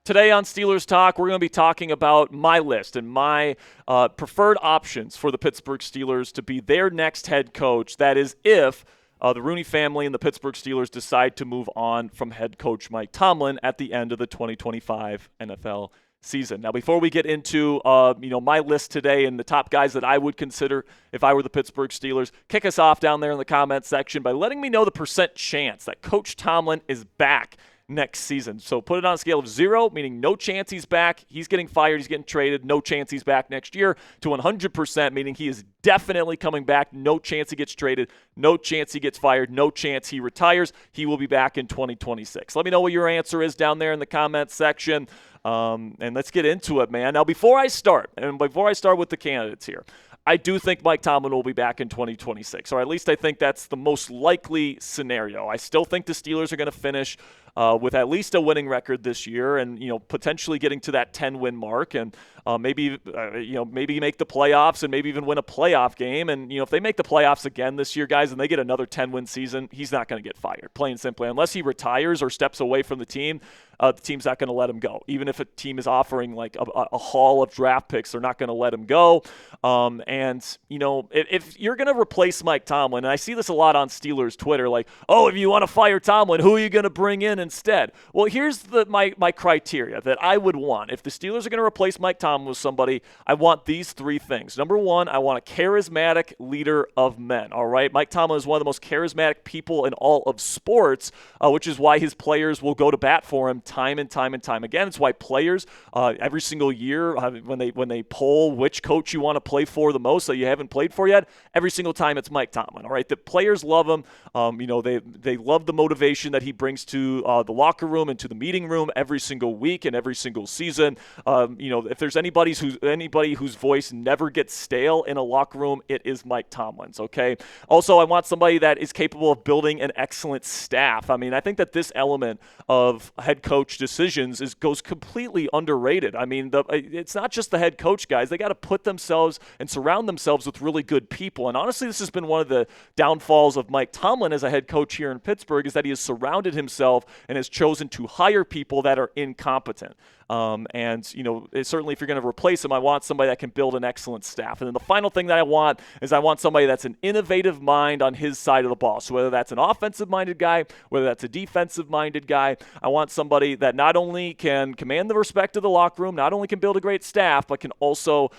Today on Steelers Talk, we're going to be talking about my list and my preferred options for the Pittsburgh Steelers to be their next head coach. That is if the Rooney family and the Pittsburgh Steelers decide to move on from head coach Mike Tomlin at the end of the 2025 NFL season. Now, before we get into my list today and the top guys that I would consider if I were the Pittsburgh Steelers, kick us off down there in the comments section by letting me know the percent chance that Coach Tomlin is back next season. So put it on a scale of 0, meaning no chance he's back, he's getting fired, he's getting traded, no chance he's back next year, to 100%, meaning he is definitely coming back, no chance he gets traded, no chance he gets fired, no chance he retires. He will be back in 2026. Let me know what your answer is down there in the comments section. And let's get into it, man. Now, before I start with the candidates here, I do think Mike Tomlin will be back in 2026, or at least I think that's the most likely scenario. I still think the Steelers are going to finish with at least a winning record this year, and potentially getting to that 10-win mark, and maybe make the playoffs and maybe even win a playoff game. And if they make the playoffs again this year, guys, and they get another 10-win season, he's not going to get fired, plain and simply, unless he retires or steps away from the team. The team's not going to let him go. Even if a team is offering like a haul of draft picks, they're not going to let him go. If you're going to replace Mike Tomlin, and I see this a lot on Steelers Twitter, like, oh, if you want to fire Tomlin, who are you going to bring in instead? Well, here's my criteria that I would want. If the Steelers are going to replace Mike Tomlin with somebody, I want these three things. Number one, I want a charismatic leader of men, all right? Mike Tomlin is one of the most charismatic people in all of sports, which is why his players will go to bat for him time and time and time again. It's why players every single year when they poll which coach you want to play for the most that you haven't played for yet, every single time it's Mike Tomlin. All right, the players love him. They love the motivation that he brings to the locker room and to the meeting room every single week and every single season. If there's anybody whose voice never gets stale in a locker room, it is Mike Tomlin's. Okay. Also, I want somebody that is capable of building an excellent staff. I mean, I think that this element of head coach decisions goes completely underrated. I mean, it's not just the head coach, guys. They got to put themselves and surround themselves with really good people. And honestly, this has been one of the downfalls of Mike Tomlin as a head coach here in Pittsburgh, is that he has surrounded himself and has chosen to hire people that are incompetent. Certainly if you're going to replace him, I want somebody that can build an excellent staff. And then the final thing that I want somebody that's an innovative mind on his side of the ball. So whether that's an offensive-minded guy, whether that's a defensive-minded guy, I want somebody that not only can command the respect of the locker room, not only can build a great staff, but can also,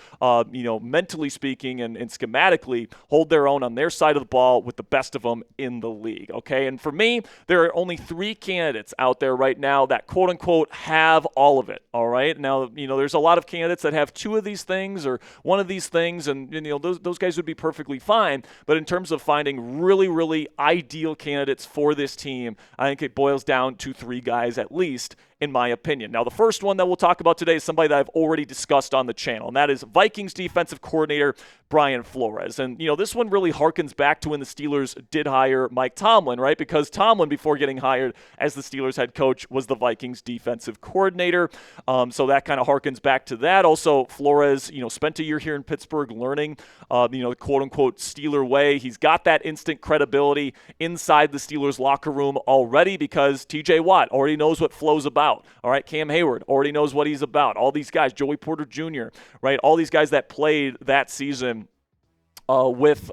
mentally speaking and schematically hold their own on their side of the ball with the best of them in the league. Okay, and for me, there are only 3 candidates out there right now that quote-unquote have all of it. All right. Now, there's a lot of candidates that have 2 of these things or 1 of these things, and those guys would be perfectly fine. But in terms of finding really, really ideal candidates for this team, I think it boils down to 3 guys at least, in my opinion. Now, the first one that we'll talk about today is somebody that I've already discussed on the channel, and that is Vikings defensive coordinator Brian Flores. And, this one really harkens back to when the Steelers did hire Mike Tomlin, right? Because Tomlin, before getting hired as the Steelers head coach, was the Vikings defensive coordinator. So that kind of harkens back to that. Also, Flores, spent a year here in Pittsburgh learning, the quote-unquote Steeler way. He's got that instant credibility inside the Steelers locker room already because TJ Watt already knows what Flo's about. All right, Cam Hayward already knows what he's about. All these guys, Joey Porter Jr., right? All these guys that played that season with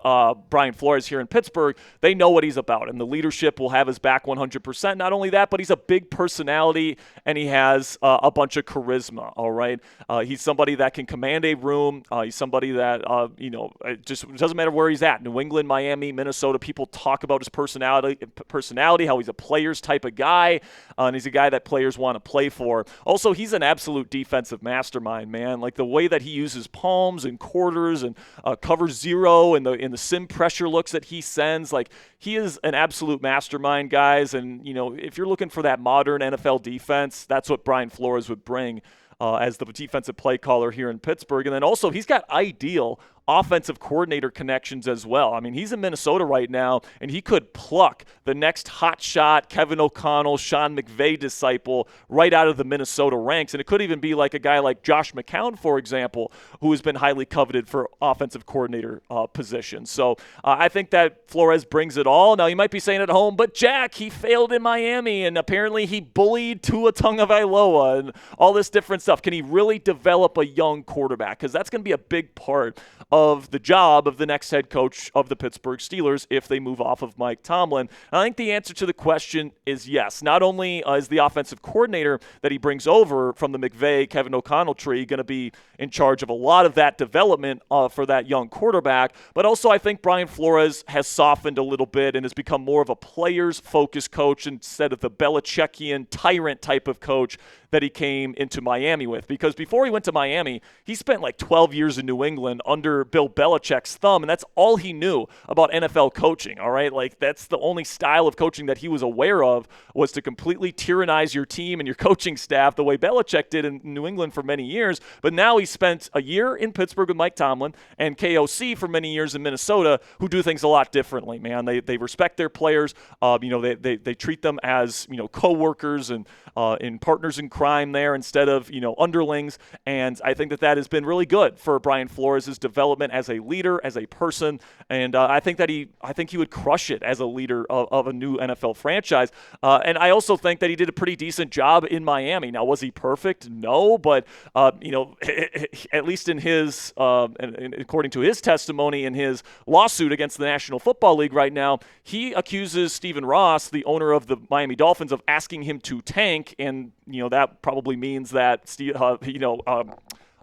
Brian Flores here in Pittsburgh, they know what he's about, and the leadership will have his back 100%. Not only that, but he's a big personality, and he has a bunch of charisma, all right? He's somebody that can command a room. He's somebody that, it just doesn't matter where he's at. New England, Miami, Minnesota, people talk about his personality, how he's a players type of guy, and he's a guy that players want to play for. Also, he's an absolute defensive mastermind, man. Like the way that he uses palms and quarters and covers zero and the sim pressure looks that he sends, like he is an absolute mastermind, guys. And if you're looking for that modern NFL defense, that's what Brian Flores would bring as the defensive play caller here in Pittsburgh. And then also he's got ideal offensive coordinator connections as well. I mean, he's in Minnesota right now, and he could pluck the next hotshot Kevin O'Connell, Sean McVay disciple right out of the Minnesota ranks. And it could even be like a guy like Josh McCown, for example, who has been highly coveted for offensive coordinator position. So I think that Flores brings it all. Now, you might be saying at home, but Jack, he failed in Miami, and apparently he bullied Tua Tagovailoa and all this different stuff. Can he really develop a young quarterback? Because that's going to be a big part of the job of the next head coach of the Pittsburgh Steelers if they move off of Mike Tomlin. And I think the answer to the question is yes. Not only is the offensive coordinator that he brings over from the McVay, Kevin O'Connell tree going to be in charge of a lot of that development for that young quarterback, but also I think Brian Flores has softened a little bit and has become more of a players-focused coach instead of the Belichickian tyrant type of coach that he came into Miami with. Because before he went to Miami, he spent like 12 years in New England under Bill Belichick's thumb, and that's all he knew about NFL coaching, all right? Like, that's the only style of coaching that he was aware of, was to completely tyrannize your team and your coaching staff the way Belichick did in New England for many years. But now he spent a year in Pittsburgh with Mike Tomlin and KOC for many years in Minnesota, who do things a lot differently, man. They respect their players. They treat them as, co-workers and partners in crime there instead of, underlings. And I think that has been really good for Brian Flores' development as a leader, as a person. And I think he would crush it as a leader of a new NFL franchise. And I also think that he did a pretty decent job in Miami. Now, was he perfect? No, but at least in his, and according to his testimony in his lawsuit against the National Football League right now, he accuses Stephen Ross, the owner of the Miami Dolphins, of asking him to tank, and that probably means that the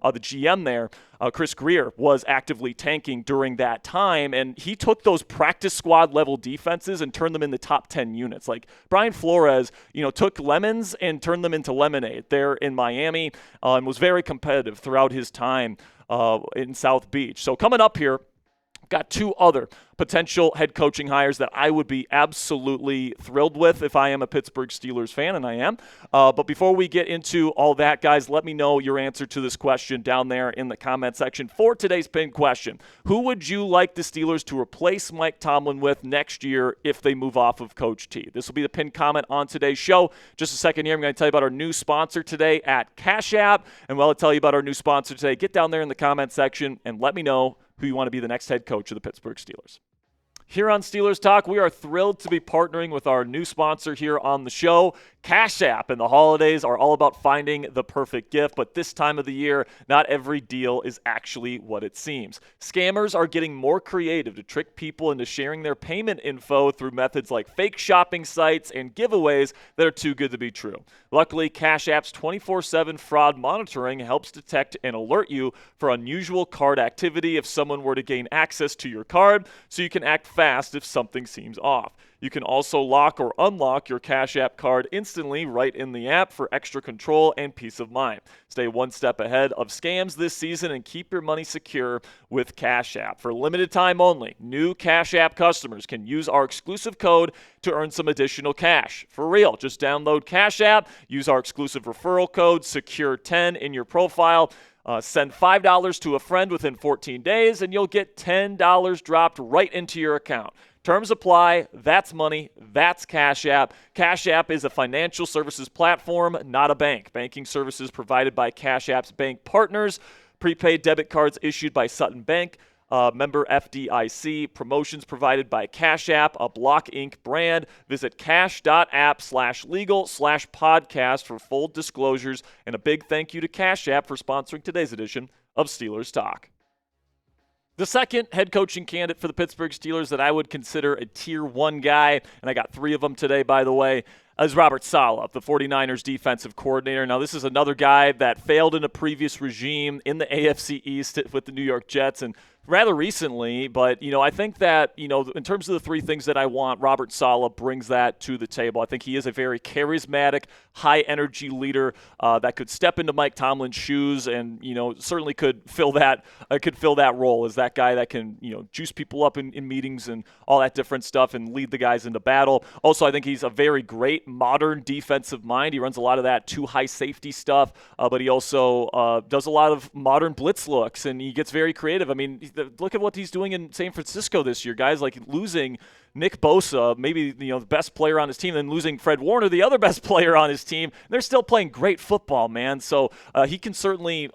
GM there, Chris Greer, was actively tanking during that time, and he took those practice squad level defenses and turned them into top 10 units. Like, Brian Flores, took lemons and turned them into lemonade there in Miami, and was very competitive throughout his time in South Beach. So coming up here, got two other potential head coaching hires that I would be absolutely thrilled with if I am a Pittsburgh Steelers fan, and I am. But before we get into all that, guys, let me know your answer to this question down there in the comment section for today's pinned question. Who would you like the Steelers to replace Mike Tomlin with next year if they move off of Coach T? This will be the pinned comment on today's show. Just a second here, I'm going to tell you about our new sponsor today at Cash App. And while I tell you about our new sponsor today, get down there in the comment section and let me know who you want to be the next head coach of the Pittsburgh Steelers. Here on Steelers Talk, we are thrilled to be partnering with our new sponsor here on the show, Cash App. And the holidays are all about finding the perfect gift, but this time of the year, not every deal is actually what it seems. Scammers are getting more creative to trick people into sharing their payment info through methods like fake shopping sites and giveaways that are too good to be true. Luckily, Cash App's 24/7 fraud monitoring helps detect and alert you for unusual card activity if someone were to gain access to your card, so you can act fast if something seems off. You can also lock or unlock your Cash App card instantly right in the app for extra control and peace of mind. Stay one step ahead of scams this season and keep your money secure with Cash App. For limited time only, new Cash App customers can use our exclusive code to earn some additional cash. For real, just download Cash App, use our exclusive referral code, SECURE10 in your profile. Send $5 to a friend within 14 days, and you'll get $10 dropped right into your account. Terms apply. That's money. That's Cash App. Cash App is a financial services platform, not a bank. Banking services provided by Cash App's bank partners. Prepaid debit cards issued by Sutton Bank. Member FDIC. Promotions provided by Cash App, a Block Inc. brand. Visit cash.app/legal/podcast for full disclosures. And a big thank you to Cash App for sponsoring today's edition of Steelers Talk. The second head coaching candidate for the Pittsburgh Steelers that I would consider a Tier 1 guy, and I got 3 of them today, by the way, is Robert Saleh, the 49ers defensive coordinator. Now, this is another guy that failed in a previous regime in the AFC East with the New York Jets, and rather recently, but, I think that, in terms of the 3 things that I want, Robert Saleh brings that to the table. I think he is a very charismatic, high-energy leader that could step into Mike Tomlin's shoes and, certainly could fill that role as that guy that can, juice people up in meetings and all that different stuff and lead the guys into battle. Also, I think he's a very great modern defensive mind. He runs a lot of that too-high safety stuff, but he also does a lot of modern blitz looks, and he gets very creative. I mean, look at what he's doing in San Francisco this year, guys. Like losing Nick Bosa, maybe the best player on his team, then losing Fred Warner, the other best player on his team. They're still playing great football, man. So he can certainly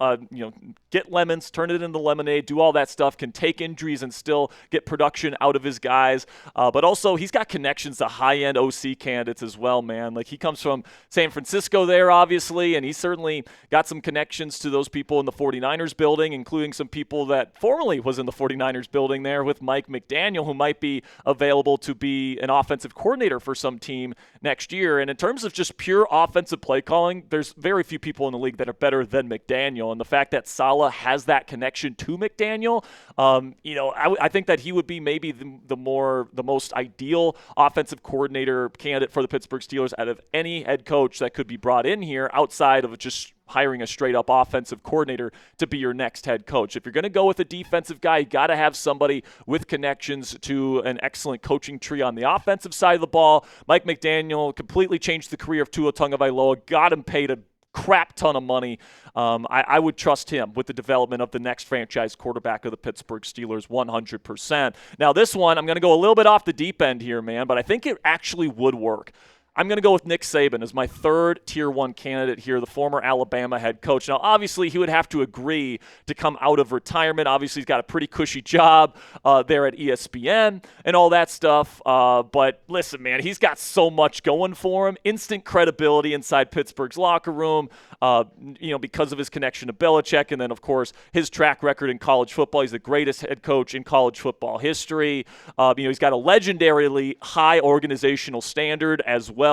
get lemons, turn it into lemonade, do all that stuff, can take injuries and still get production out of his guys. But also he's got connections to high-end OC candidates as well, man. Like he comes from San Francisco there, obviously, and he certainly got some connections to those people in the 49ers building, including some people that formerly was in the 49ers building there with Mike McDaniel, who might be available to be an offensive coordinator for some team next year. And in terms of just pure offensive play calling, there's very few people in the league that are better than McDaniel. And the fact that Saleh has that connection to McDaniel, I think that he would be maybe the most ideal offensive coordinator candidate for the Pittsburgh Steelers out of any head coach that could be brought in here outside of just hiring a straight-up offensive coordinator to be your next head coach. If you're going to go with a defensive guy, you got to have somebody with connections to an excellent coaching tree on the offensive side of the ball. Mike McDaniel completely changed the career of Tua Tagovailoa, got him paid a crap ton of money. I would trust him with the development of the next franchise quarterback of the Pittsburgh Steelers 100%. Now this one, I'm going to go a little bit off the deep end here, man, but I think it actually would work. I'm going to go with Nick Saban as my third Tier 1 candidate here, the former Alabama head coach. Now, obviously, he would have to agree to come out of retirement. Obviously, he's got a pretty cushy job there at ESPN and all that stuff. But listen, man, he's got so much going for him. Instant credibility inside Pittsburgh's locker room, because of his connection to Belichick. And then, of course, his track record in college football. He's the greatest head coach in college football history. He's got a legendarily high organizational standard as well.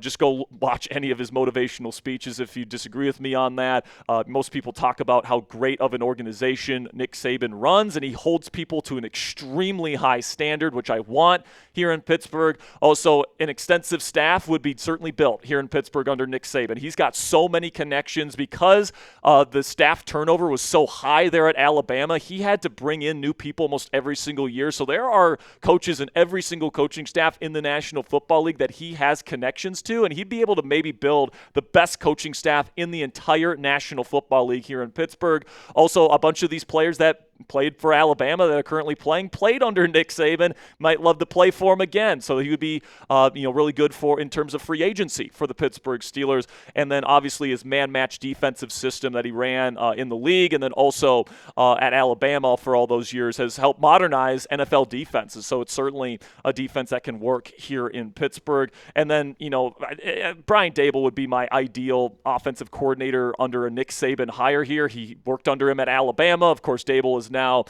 Just go watch any of his motivational speeches if you disagree with me on that. Most people talk about how great of an organization Nick Saban runs, and he holds people to an extremely high standard, which I want here in Pittsburgh. Also, an extensive staff would be certainly built here in Pittsburgh under Nick Saban. He's got so many connections because the staff turnover was so high there at Alabama. He had to bring in new people almost every single year. So there are coaches in every single coaching staff in the National Football League that he has connections to, and he'd be able to maybe build the best coaching staff in the entire National Football League here in Pittsburgh. Also, a bunch of these players that played for Alabama that are currently played under Nick Saban, might love to play for him again. So he would be, really good for in terms of free agency for the Pittsburgh Steelers. And then obviously his man-match defensive system that he ran in the league, and then also at Alabama for all those years has helped modernize NFL defenses. So it's certainly a defense that can work here in Pittsburgh. And then, Brian Daboll would be my ideal offensive coordinator under a Nick Saban hire here. He worked under him at Alabama. Of course, Daboll is now,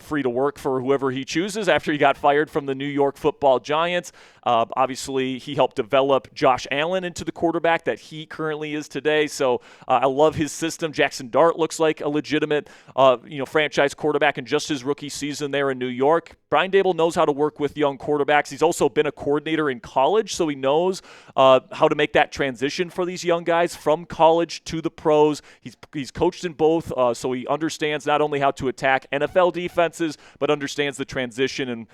free to work for whoever he chooses after he got fired from the New York Football Giants. Obviously, he helped develop Josh Allen into the quarterback that he currently is today. So I love his system. Jackson Dart looks like a legitimate, franchise quarterback in just his rookie season there in New York. Brian Daboll knows how to work with young quarterbacks. He's also been a coordinator in college, so he knows how to make that transition for these young guys from college to the pros. He's coached in both, so he understands not only how to attack NFL defenses, but understands the transition and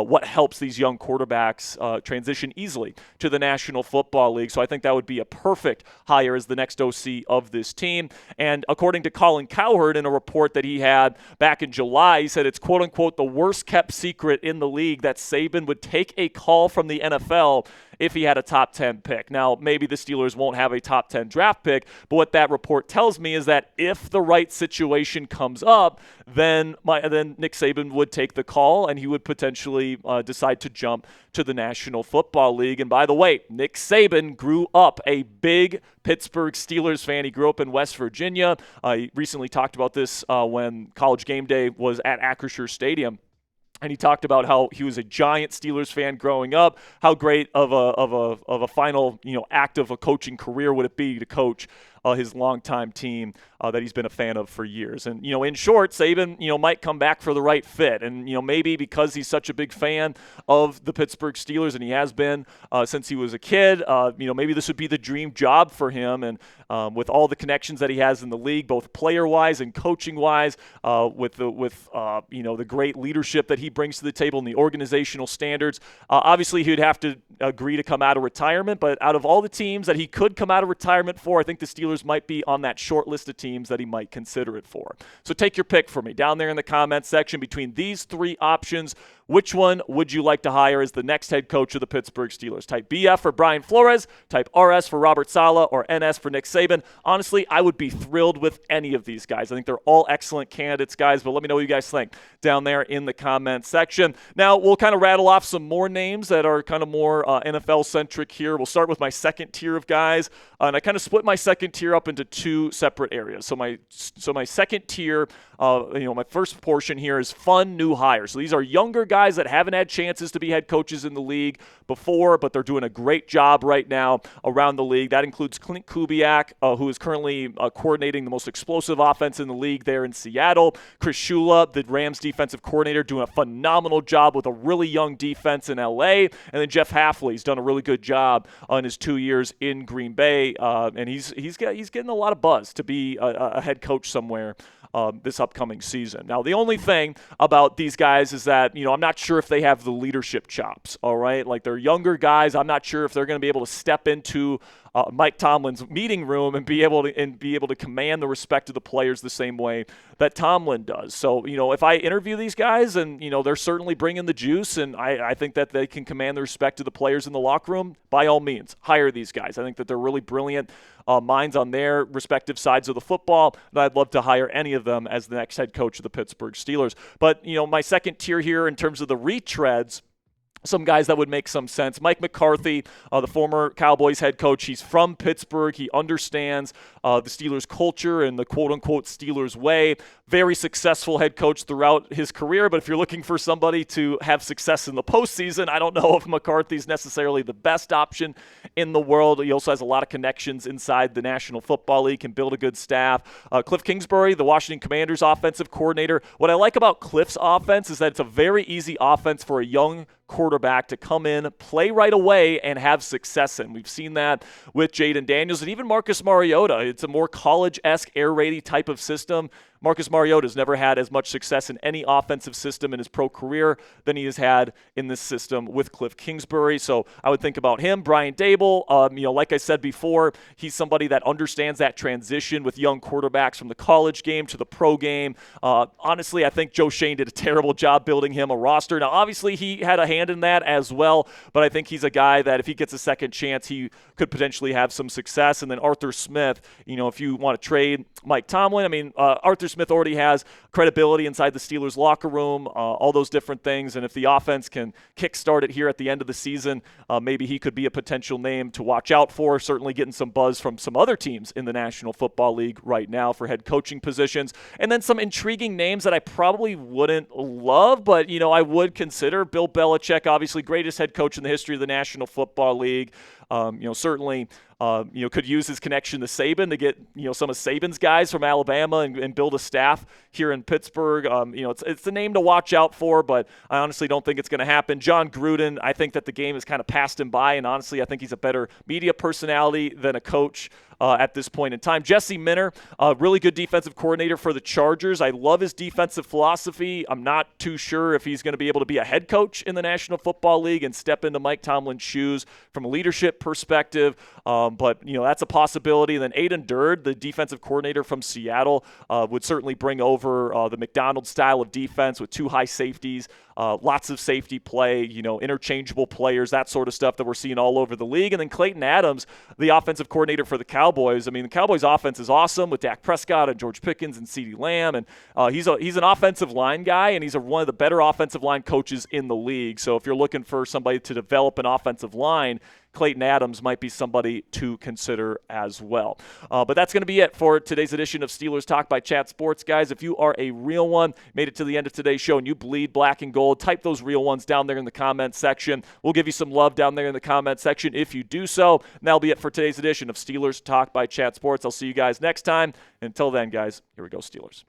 what helps these young quarterbacks transition easily to the National Football League. So I think that would be a perfect hire as the next OC of this team. And according to Colin Cowherd in a report that he had back in July, he said it's quote-unquote the worst-kept secret in the league that Saban would take a call from the NFL if he had a top 10 pick. Now, maybe the Steelers won't have a top 10 draft pick, but what that report tells me is that if the right situation comes up, then Nick Saban would take the call and he would potentially decide to jump to the National Football League. And by the way, Nick Saban grew up a big Pittsburgh Steelers fan. He grew up in West Virginia. He recently talked about this when College Game Day was at Acrisure Stadium. And he talked about how he was a giant Steelers fan growing up. How great of a final act of a coaching career would it be to coach his longtime team that he's been a fan of for years. And, in short, Saban, might come back for the right fit. And, maybe because he's such a big fan of the Pittsburgh Steelers, and he has been since he was a kid, maybe this would be the dream job for him. And with all the connections that he has in the league, both player-wise and coaching-wise, with the great leadership that he brings to the table and the organizational standards, obviously he would have to agree to come out of retirement. But out of all the teams that he could come out of retirement for, I think the Steelers Steelers might be on that short list of teams that he might consider it for. So take your pick for me down there in the comments section. Between these three options, which one would you like to hire as the next head coach of the Pittsburgh Steelers? Type BF for Brian Flores, type RS for Robert Saleh, or NS for Nick Saban. Honestly, I would be thrilled with any of these guys. I think they're all excellent candidates, guys, but let me know what you guys think down there in the comments section. Now, we'll kind of rattle off some more names that are kind of more NFL-centric here. We'll start with my second tier of guys, and I kind of split my second tier up into two separate areas. So my second tier, my first portion here is fun new hires. So these are younger guys that haven't had chances to be head coaches in the league before, but they're doing a great job right now around the league. That includes Klint Kubiak, who is currently coordinating the most explosive offense in the league there in Seattle. Chris Shula, the Rams defensive coordinator, doing a phenomenal job with a really young defense in LA. And then Jeff Hafley's done a really good job on his 2 years in Green Bay, and he's getting a lot of buzz to be a head coach somewhere this upcoming season. Now, the only thing about these guys is that, I'm not sure if they have the leadership chops, all right? Like, they're younger guys. I'm not sure if they're going to be able to step into Mike Tomlin's meeting room and be able to command the respect of the players the same way that Tomlin does. So, if I interview these guys and, they're certainly bringing the juice and I think that they can command the respect of the players in the locker room, by all means, hire these guys. I think that they're really brilliant minds on their respective sides of the football, and I'd love to hire any of them as the next head coach of the Pittsburgh Steelers. But, my second tier here in terms of the retreads, some guys that would make some sense. Mike McCarthy, the former Cowboys head coach, he's from Pittsburgh. He understands the Steelers culture and the quote-unquote Steelers way. Very successful head coach throughout his career, but if you're looking for somebody to have success in the postseason, I don't know if McCarthy's necessarily the best option in the world. He also has a lot of connections inside the National Football League, can build a good staff. Cliff Kingsbury, the Washington Commanders offensive coordinator. What I like about Cliff's offense is that it's a very easy offense for a young quarterback to come in, play right away, and have success in. We've seen that with Jaden Daniels and even Marcus Mariota. It's a more college-esque, air raidy type of system. Marcus Mariota's never had as much success in any offensive system in his pro career than he has had in this system with Cliff Kingsbury. So I would think about him. Brian Dable, like I said before, he's somebody that understands that transition with young quarterbacks from the college game to the pro game. Honestly, I think Joe Shane did a terrible job building him a roster. Now, obviously, he had a hand in that as well, but I think he's a guy that if he gets a second chance, he could potentially have some success. And then Arthur Smith, if you want to trade Mike Tomlin, Arthur Smith already has credibility inside the Steelers locker room, all those different things. And if the offense can kickstart it here at the end of the season, maybe he could be a potential name to watch out for, certainly getting some buzz from some other teams in the National Football League right now for head coaching positions. And then some intriguing names that I probably wouldn't love, but, I would consider. Bill Belichick, obviously greatest head coach in the history of the National Football League. Certainly could use his connection to Saban to get, some of Saban's guys from Alabama and build a staff here in Pittsburgh. It's a name to watch out for, but I honestly don't think it's going to happen. John Gruden, I think that the game has kind of passed him by, and honestly, I think he's a better media personality than a coach at this point in time. Jesse Minter, really good defensive coordinator for the Chargers. I love his defensive philosophy. I'm not too sure if he's going to be able to be a head coach in the National Football League and step into Mike Tomlin's shoes from a leadership perspective, but that's a possibility. And then Aiden Durd, the defensive coordinator from Seattle, would certainly bring over the McDonald style of defense with two high safeties, lots of safety play, interchangeable players, that sort of stuff that we're seeing all over the league. And then Clayton Adams, the offensive coordinator for the Cowboys. The Cowboys offense is awesome with Dak Prescott and George Pickens and CeeDee Lamb, and he's an offensive line guy, and he's one of the better offensive line coaches in the league. So if you're looking for somebody to develop an offensive line, Clayton Adams might be somebody to consider as well. But that's going to be it for today's edition of Steelers Talk by Chat Sports. Guys, if you are a real one, made it to the end of today's show, and you bleed black and gold, type those real ones down there in the comments section. We'll give you some love down there in the comments section if you do so. And that'll be it for today's edition of Steelers Talk by Chat Sports. I'll see you guys next time. Until then, guys, here we go, Steelers.